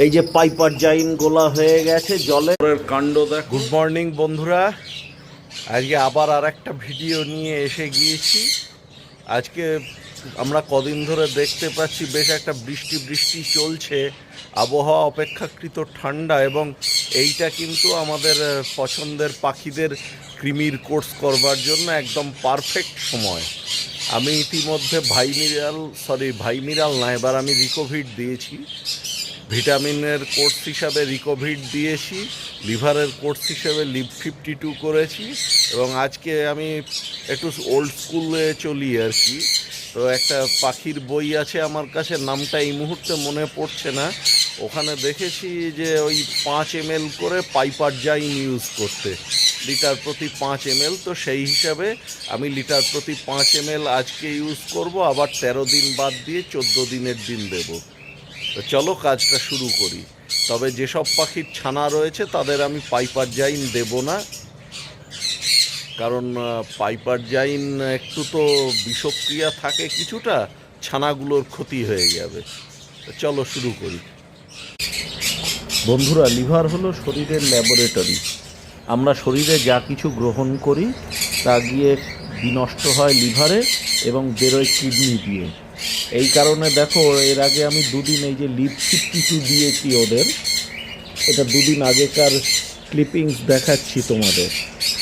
এই যে পাইপার জাইন গোলা হয়ে গেছে জলের কাণ্ড দেখ। গুড মর্নিং বন্ধুরা, আজকে আবার আর একটা ভিডিও নিয়ে এসে গিয়েছি। আজকে আমরা কদিন ধরে দেখতে পাচ্ছি বেশ একটা বৃষ্টি বৃষ্টি চলছে, আবহাওয়া অপেক্ষাকৃত ঠান্ডা, এবং এইটা কিন্তু আমাদের পছন্দের পাখিদের কৃমির কোর্স করবার জন্য একদম পারফেক্ট সময়। আমি ইতিমধ্যে ভাইমিরাল না, এবার আমি রিকোভিড দিয়েছি। ভিটামিনের কোর্স হিসাবে রিকোভিড দিয়েছি, লিভারের কোর্স হিসেবে লিভ 52 করেছি, এবং আজকে আমি একটু ওল্ড স্কুলে চলি আর কি। তো একটা পাখির বই আছে আমার কাছে, নামটা এই মুহূর্তে মনে পড়ছে না। ওখানে দেখেছি যে ওই 5 ml করে পাইপার জাইন ইউজ করতে, লিটার প্রতি 5 ml। তো সেই হিসাবে আমি লিটার প্রতি 5 ml আজকে ইউজ করব, আবার 13 দিন বাদ দিয়ে 14 দিনের দিন দেবো। তো চলো কাজটা শুরু করি। তবে যেসব পাখির ছানা রয়েছে তাদের আমি পাইপার জাইন দেব না, কারণ পাইপার জাইন একটু তো বিষক্রিয়া থাকে কিছুটা, ছানাগুলোর ক্ষতি হয়ে যাবে। তো চলো শুরু করি। বন্ধুরা, লিভার হলো শরীরের ল্যাবরেটরি। আমরা শরীরে যা কিছু গ্রহণ করি তা গিয়ে বিনষ্ট হয় লিভারে এবং বেরোয় কিডনি দিয়ে। এই কারণে দেখো, এর আগে আমি দুদিন এই যে লিভ 52 দিয়েছি ওদের, এটা দুদিন আগেকার ক্লিপিংস দেখাচ্ছি তোমাদের।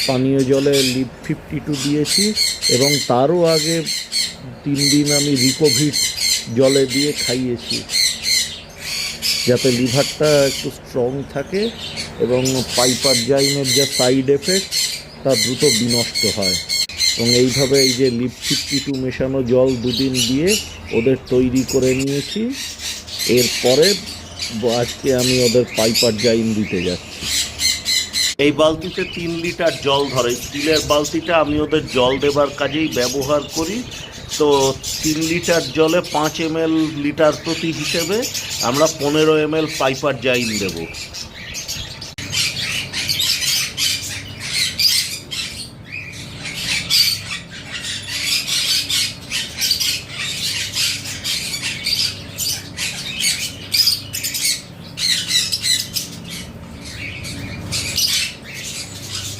পানীয় জলে লিভ 52 দিয়েছি, এবং তারও আগে 3 দিন আমি রিকোভিড জলে দিয়ে খাইয়েছি, যাতে লিভারটা একটু স্ট্রং থাকে এবং পাইপার জাইনের যা সাইড এফেক্ট তা দ্রুত বিনষ্ট হয়। এবং এইভাবে এই যে লিভ 52 মেশানো জল দুদিন দিয়ে ওদের তৈরি করে নিয়েছি। এরপরে আজকে আমি ওদের পাইপার জাইন দিতে যাচ্ছি। এই বালতিতে 3 লিটার জল ধরে, স্টিলের বালতিটা আমি ওদের জল দেবার কাজেই ব্যবহার করি। তো 3 লিটার জলে 5 ml লিটার প্রতি হিসেবে আমরা 15 ml পাইপার জাইন দেব।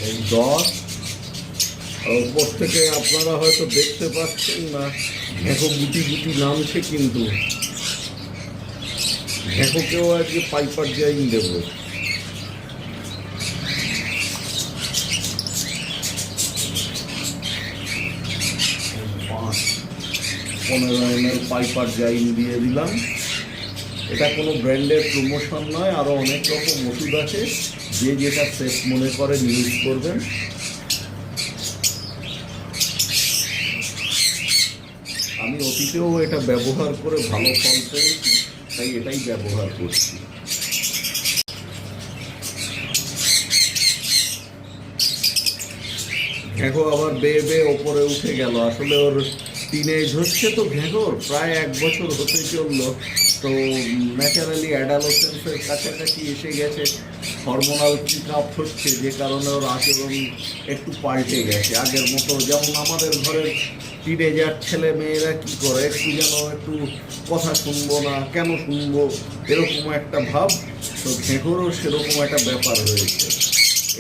এই দশ উপর থেকে আপনারা হয়তো দেখতে পাচ্ছেন না, ঘেঁকো গুটি গুটি নামছে, কিন্তু ঘেঁকোকেও আজকে পাইপার জাইন দেব। 15 ml পাইপার জাইন দিয়ে দিলাম। এটা কোনো ব্র্যান্ডের প্রমোশন নয়, আরও অনেক রকম ওষুধ আছে, যে যেটা সেফ মনে করেন ইউজ করবেন। আমি অতীতেও এটা ব্যবহার করে ভালো ফল পেয়েছি, তাই এটাই ব্যবহার করছি। ঘেঁকো আবার বেয়ে বেয়ে ওপরে উঠে গেল। আসলে ওর টিনেজ হচ্ছে, তো ঘেঁকোর প্রায় 1 বছর হতে চললো। তো ন্যাচারালি অ্যাডালোসেন্সের কাছাকাছি এসে গেছে, হরমোনাল পিক আপ হচ্ছে, যে কারণে ওর আচরণ একটু পাল্টে গেছে। আগের মতো যেমন আমাদের ঘরের টিনেজার ছেলে মেয়েরা কী করে, একটু কথা শুনবো না, কেন শুনবো, এরকম একটা ভাব। তো ঘেঁকোরও সেরকম একটা ব্যাপার হয়েছে।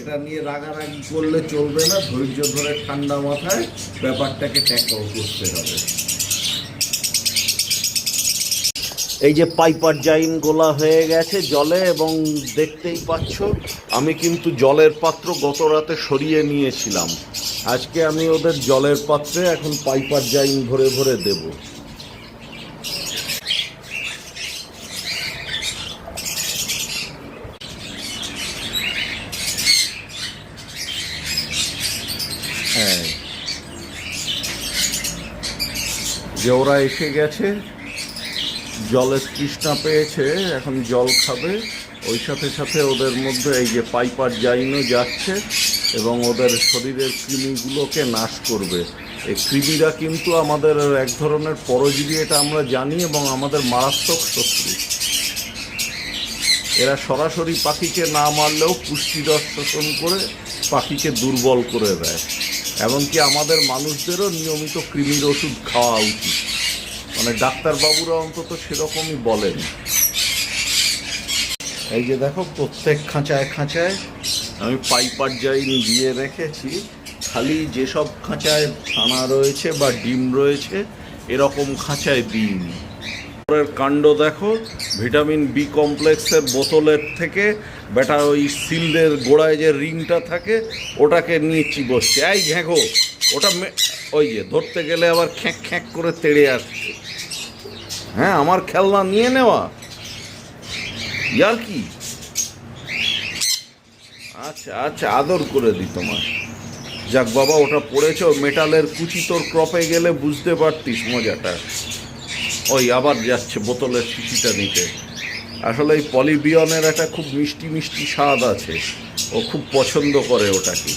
এটা নিয়ে রাগারাগি করলে চলবে না, ধৈর্য ধরে ঠান্ডা মাথায় ব্যাপারটাকে ট্যাকল করতে হবে। এই যে পাইপার জাইন গোলা হয়ে গেছে জলে, এবং দেখতেই পাচ্ছ আমি কিন্তু জলের পাত্র গত রাতে সরিয়ে নিয়েছিলাম। আজকে আমি ওদের জলের পাত্রে এখন পাইপার জাইন ভরে ভরে দেব। হ্যাঁ, যে ওরা এসে গেছে, জলের তৃষ্ণা পেয়েছে, এখন জল খাবে। ওই সাথে সাথে ওদের মধ্যে এই যে পাইপার জাইনও যাচ্ছে এবং ওদের শরীরের কৃমিগুলোকে নাশ করবে। এই কৃমিরা কিন্তু আমাদের এক ধরনের পরজীবী, এটা আমরা জানি, এবং আমাদের মারাত্মক শত্রু। এরা সরাসরি পাখিকে না মারলেও পুষ্টিরস শোষণ করে পাখিকে দুর্বল করে দেয়। এমনকি আমাদের মানুষদেরও নিয়মিত কৃমির ওষুধ খাওয়া উচিত, মানে ডাক্তারবাবুরা অন্তত সেরকমই বলেন। এই যে দেখো প্রত্যেক খাঁচায় খাঁচায় আমি পাইপার জাইন দিয়ে রেখেছি, খালি যেসব খাঁচায় ছানা রয়েছে বা ডিম রয়েছে এরকম খাঁচায় দিইনি। পরের কাণ্ড দেখো, ভিটামিন বি কমপ্লেক্সের বোতলের থেকে বেটা ওই সিলের গোড়ায় যে রিংটা থাকে ওটাকে নিয়ে চিবসছে। এই ঘ্যাঁকো, ওটা ওই যে ধরতে গেলে আবার খ্যাঁক খ্যাঁক করে তেড়ে আসছে। হ্যাঁ, আমার খেলনা নিয়ে নেওয়া ইয়ার কি? আচ্ছা আচ্ছা, আদর করে দিই তোমার। যাক বাবা, ওটা পড়েছ মেটালের কুচি, তোর ক্রপে গেলে বুঝতে পারতিস মজাটা। ওই আবার যাচ্ছে বোতলের শিশিটা নিতে। আসলে এই পলিবিয়নের একটা খুব মিষ্টি মিষ্টি স্বাদ আছে, ও খুব পছন্দ করে ওটাকে।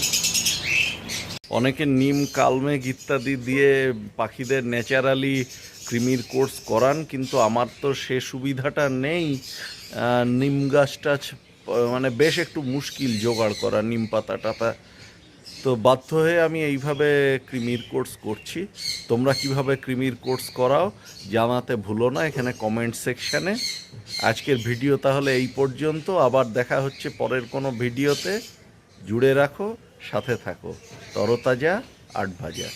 অনেকে নিম, কালমেঘ ইত্যাদি দিয়ে পাখিদের ন্যাচারালি কৃমির কোর্স করান, কিন্তু আমার তো সে সুবিধাটা নেই। নিম গাছটা মানে বেশ একটু মুশকিল জোগাড় করা, নিম পাতা টাতা, তো বাধ্য হয়ে আমি এইভাবে কৃমির কোর্স করছি। তোমরা কিভাবে কৃমির কোর্স করাও জানাতে ভুলো না এখানে কমেন্ট সেকশানে। আজকের ভিডিও তাহলে এই পর্যন্ত, আবার দেখা হচ্ছে পরের কোনো ভিডিওতে। জুড়ে রাখো, সাথে থাকো। তরতাজা আট ভাজা।